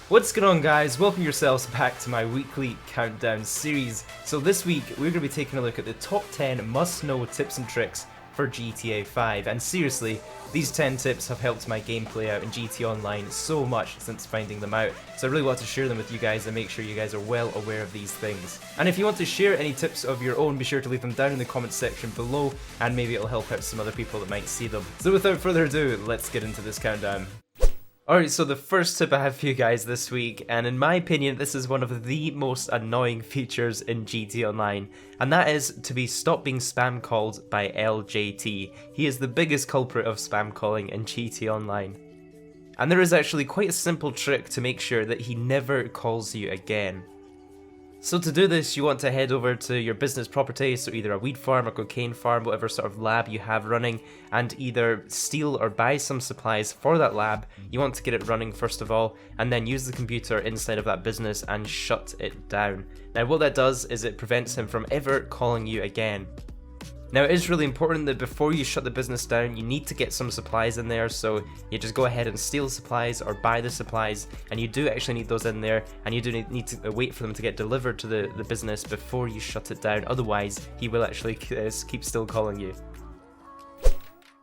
What's going on, guys? Welcome yourselves back to my weekly countdown series. So this week we're going to be taking a look at the top 10 must-know tips and tricks for GTA 5, and seriously, these 10 tips have helped my gameplay out in GTA Online so much since finding them out, so I really want to share them with you guys and make sure you guys are well aware of these things. And if you want to share any tips of your own, be sure to leave them down in the comments section below, and maybe it'll help out some other people that might see them. So without further ado, let's get into this countdown. Alright, so the first tip I have for you guys this week, and in my opinion this is one of the most annoying features in GTA Online, and that is to stop being spam called by LJT. He is the biggest culprit of spam calling in GTA Online. And there is actually quite a simple trick to make sure that he never calls you again. So to do this, you want to head over to your business property, so either a weed farm or cocaine farm, whatever sort of lab you have running, and either steal or buy some supplies for that lab. You want to get it running first of all, and then use the computer inside of that business and shut it down. Now what that does is it prevents him from ever calling you again. Now it is really important that before you shut the business down, you need to get some supplies in there, so you just go ahead and steal supplies or buy the supplies, and you do actually need those in there, and you do need to wait for them to get delivered to the business before you shut it down, otherwise he will actually keep still calling you.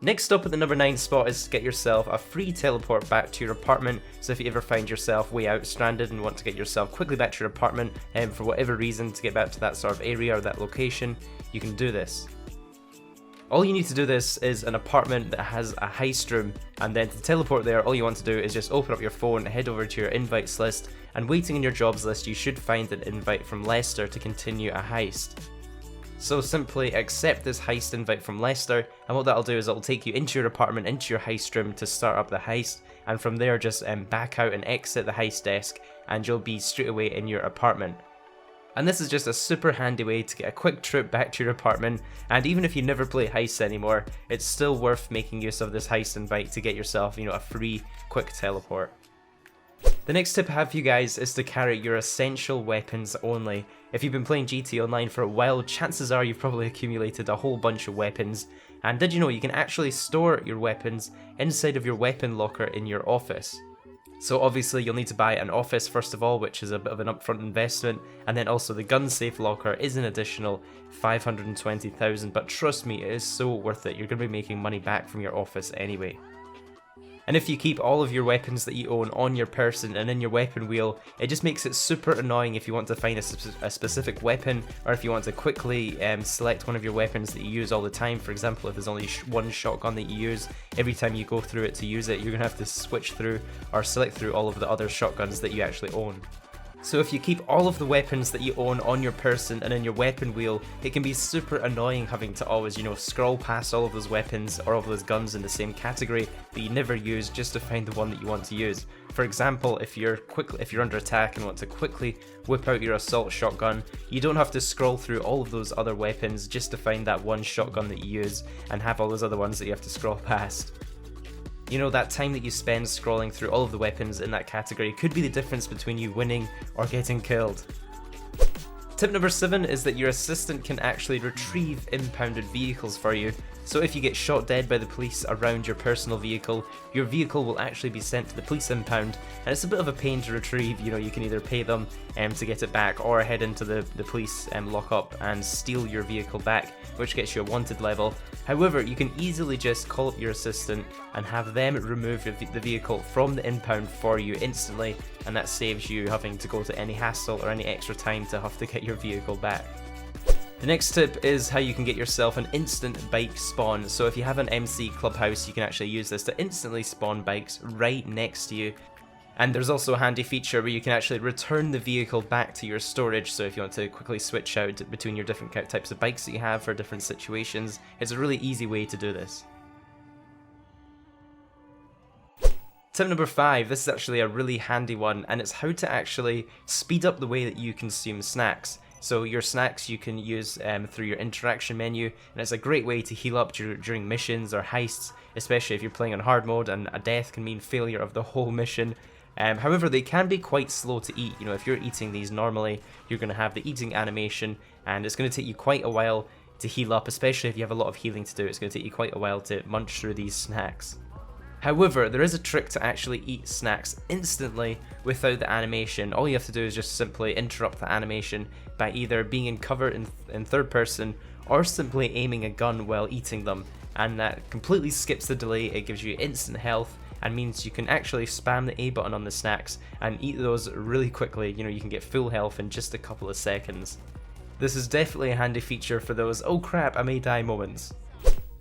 Next up at the number 9 spot is to get yourself a free teleport back to your apartment, so if you ever find yourself way out stranded and want to get yourself quickly back to your apartment, and for whatever reason to get back to that sort of area or that location, you can do this. All you need to do this is an apartment that has a heist room, and then to teleport there, all you want to do is just open up your phone, head over to your invites list, and waiting in your jobs list you should find an invite from Lester to continue a heist. So simply accept this heist invite from Lester, and what that'll do is it'll take you into your apartment, into your heist room to start up the heist, and from there just back out and exit the heist desk, and you'll be straight away in your apartment. And this is just a super handy way to get a quick trip back to your apartment, and even if you never play heists anymore, it's still worth making use of this heist invite to get yourself, a free quick teleport. The next tip I have for you guys is to carry your essential weapons only. If you've been playing GTA Online for a while, chances are you've probably accumulated a whole bunch of weapons, and did you know you can actually store your weapons inside of your weapon locker in your office? So obviously you'll need to buy an office first of all, which is a bit of an upfront investment, and then also the gun safe locker is an additional 520,000, but trust me, it is so worth it. You're going to be making money back from your office anyway. And if you keep all of your weapons that you own on your person and in your weapon wheel, it just makes it super annoying if you want to find a specific weapon, or if you want to quickly select one of your weapons that you use all the time. For example, if there's only one shotgun that you use, every time you go through it to use it, you're going to have to switch through or select through all of the other shotguns that you actually own. So if you keep all of the weapons that you own on your person and in your weapon wheel, it can be super annoying having to always, scroll past all of those weapons or all of those guns in the same category that you never use just to find the one that you want to use. For example, if you're under attack and want to quickly whip out your assault shotgun, you don't have to scroll through all of those other weapons just to find that one shotgun that you use and have all those other ones that you have to scroll past. That time that you spend scrolling through all of the weapons in that category could be the difference between you winning or getting killed. Tip number 7 is that your assistant can actually retrieve impounded vehicles for you. So if you get shot dead by the police around your personal vehicle, your vehicle will actually be sent to the police impound, and it's a bit of a pain to retrieve. You can either pay them to get it back, or head into the police lockup and steal your vehicle back, which gets you a wanted level. However, you can easily just call up your assistant and have them remove the vehicle from the impound for you instantly, and that saves you having to go to any hassle or any extra time to have to get your vehicle back. The next tip is how you can get yourself an instant bike spawn. So if you have an MC clubhouse, you can actually use this to instantly spawn bikes right next to you. And there's also a handy feature where you can actually return the vehicle back to your storage, so if you want to quickly switch out between your different types of bikes that you have for different situations, it's a really easy way to do this. Tip number 5, this is actually a really handy one, and it's how to actually speed up the way that you consume snacks. So your snacks you can use through your interaction menu, and it's a great way to heal up during missions or heists, especially if you're playing on hard mode and a death can mean failure of the whole mission. However, they can be quite slow to eat. If you're eating these normally, you're going to have the eating animation, and it's going to take you quite a while to heal up, especially if you have a lot of healing to do. It's going to take you quite a while to munch through these snacks. However, there is a trick to actually eat snacks instantly without the animation. All you have to do is just simply interrupt the animation by either being in cover in third person or simply aiming a gun while eating them, and that completely skips the delay. It gives you instant health and means you can actually spam the A button on the snacks and eat those really quickly. You know, you can get full health in just a couple of seconds. This is definitely a handy feature for those "oh crap, I may die" moments.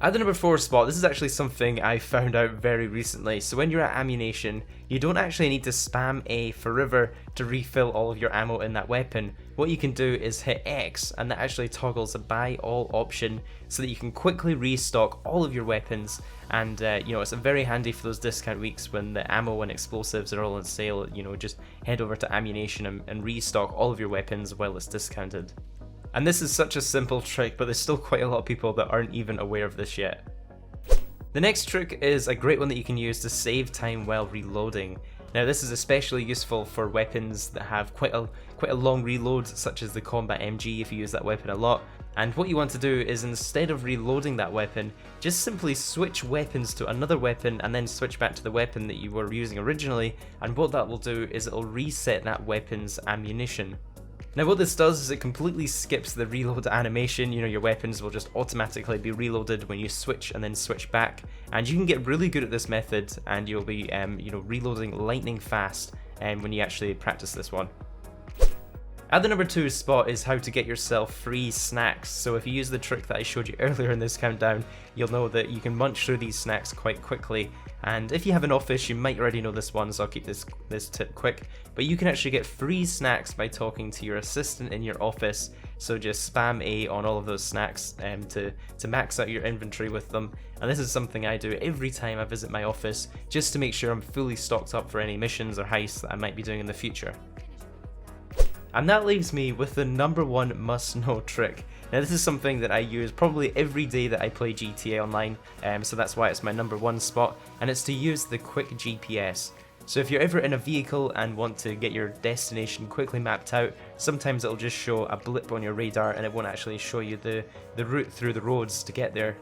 At the number 4 spot, this is actually something I found out very recently. So when you're at ammunition, you don't actually need to spam A forever to refill all of your ammo in that weapon. What you can do is hit X, and that actually toggles a buy all option so that you can quickly restock all of your weapons. And you know, it's very handy for those discount weeks when the ammo and explosives are all on sale. You know, just head over to ammunition and restock all of your weapons while it's discounted. And this is such a simple trick, but there's still quite a lot of people that aren't even aware of this yet. The next trick is a great one that you can use to save time while reloading. Now this is especially useful for weapons that have quite a long reload, such as the combat MG if you use that weapon a lot. And what you want to do is, instead of reloading that weapon, just simply switch weapons to another weapon and then switch back to the weapon that you were using originally, and what that will do is it'll reset that weapon's ammunition. Now what this does is it completely skips the reload animation. You know, your weapons will just automatically be reloaded when you switch and then switch back, and you can get really good at this method, and you'll be you know, reloading lightning fast when you actually practice this one. At the number 2 spot is how to get yourself free snacks. So if you use the trick that I showed you earlier in this countdown, you'll know that you can munch through these snacks quite quickly. And if you have an office, you might already know this one, so I'll keep this tip quick. But you can actually get free snacks by talking to your assistant in your office. So just spam A on all of those snacks to max out your inventory with them. And this is something I do every time I visit my office, just to make sure I'm fully stocked up for any missions or heists that I might be doing in the future. And that leaves me with the number 1 must-know trick. Now this is something that I use probably every day that I play GTA Online, so that's why it's my number 1 spot, and it's to use the quick GPS. So if you're ever in a vehicle and want to get your destination quickly mapped out, sometimes it'll just show a blip on your radar and it won't actually show you the route through the roads to get there.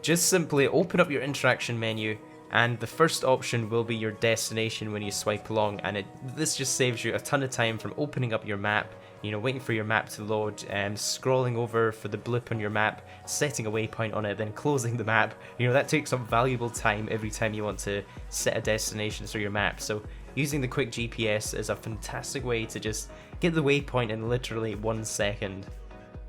Just simply open up your interaction menu, and the first option will be your destination when you swipe along, and this just saves you a ton of time from opening up your map, you know, waiting for your map to load, scrolling over for the blip on your map, setting a waypoint on it, then closing the map. You know, that takes up valuable time every time you want to set a destination through your map. So using the quick GPS is a fantastic way to just get the waypoint in literally 1 second.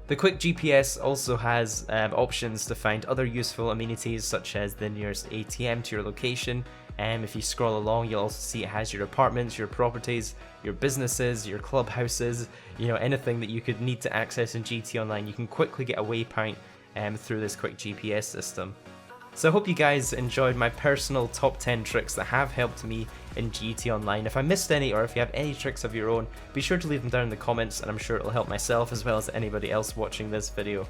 The quick GPS also has options to find other useful amenities, such as the nearest ATM to your location. If you scroll along, you'll also see it has your apartments, your properties, your businesses, your clubhouses, you know, anything that you could need to access in GTA Online. You can quickly get a waypoint through this quick GPS system. So I hope you guys enjoyed my personal top 10 tricks that have helped me in GTA Online. If I missed any, or if you have any tricks of your own, be sure to leave them down in the comments, and I'm sure it'll help myself as well as anybody else watching this video.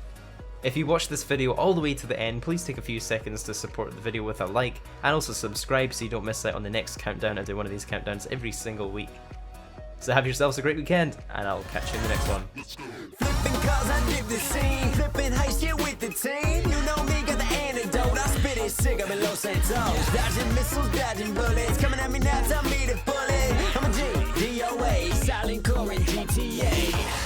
If you watched this video all the way to the end, please take a few seconds to support the video with a like, and also subscribe so you don't miss out on the next countdown. I do one of these countdowns every single week. So have yourselves a great weekend, and I'll catch you in the next one. Flipping cars, I live the scene. Flipping heist, yeah, with the team. You know me, got the antidote. I spit it sick, I'm in Los Santos. Dodging missiles, dodging bullets. Coming at me now, tell me to pull it. I'm a G, DOA, silent core in GTA.